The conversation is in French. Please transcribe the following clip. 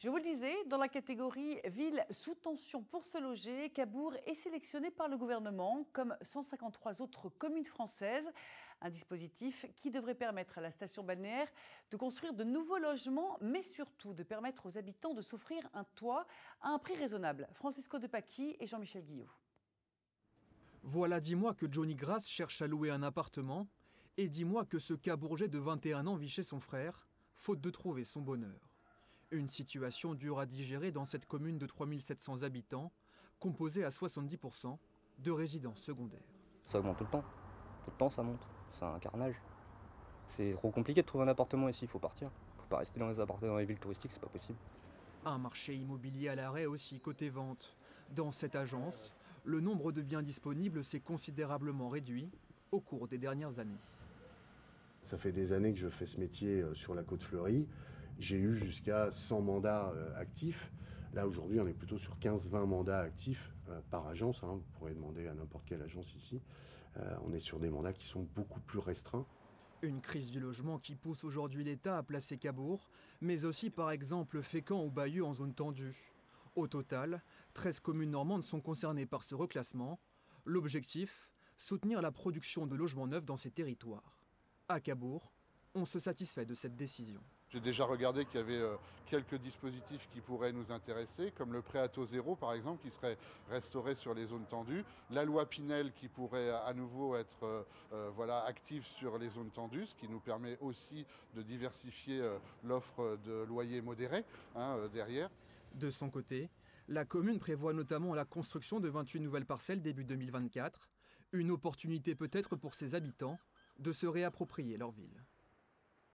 Je vous le disais, dans la catégorie ville sous tension pour se loger, Cabourg est sélectionné par le gouvernement comme 153 autres communes françaises. Un dispositif qui devrait permettre à la station balnéaire de construire de nouveaux logements, mais surtout de permettre aux habitants de s'offrir un toit à un prix raisonnable. Francisco de Paquis et Jean-Michel Guillot. Voilà 10 mois que Johnny Grasse cherche à louer un appartement et 10 mois que ce Cabourgeais de 21 ans vit chez son frère, faute de trouver son bonheur. Une situation dure à digérer dans cette commune de 3700 habitants, composée à 70% de résidences secondaires. Ça augmente tout le temps. Tout le temps ça monte. C'est un carnage. C'est trop compliqué de trouver un appartement ici, il faut partir. Faut pas rester dans les appartements dans les villes touristiques, c'est pas possible. Un marché immobilier à l'arrêt aussi côté vente. Dans cette agence, le nombre de biens disponibles s'est considérablement réduit au cours des dernières années. Ça fait des années que je fais ce métier sur la Côte Fleurie. J'ai eu jusqu'à 100 mandats actifs. Là, aujourd'hui, on est plutôt sur 15-20 mandats actifs par agence. Vous pourrez demander à n'importe quelle agence ici. On est sur des mandats qui sont beaucoup plus restreints. Une crise du logement qui pousse aujourd'hui l'État à placer Cabourg, mais aussi par exemple Fécamp ou Bayeux en zone tendue. Au total, 13 communes normandes sont concernées par ce reclassement. L'objectif, soutenir la production de logements neufs dans ces territoires. À Cabourg, on se satisfait de cette décision. J'ai déjà regardé qu'il y avait quelques dispositifs qui pourraient nous intéresser, comme le prêt à taux zéro par exemple, qui serait restauré sur les zones tendues, la loi Pinel qui pourrait à nouveau être active sur les zones tendues, ce qui nous permet aussi de diversifier l'offre de loyers modérés derrière. De son côté, la commune prévoit notamment la construction de 28 nouvelles parcelles début 2024, une opportunité peut-être pour ses habitants de se réapproprier leur ville.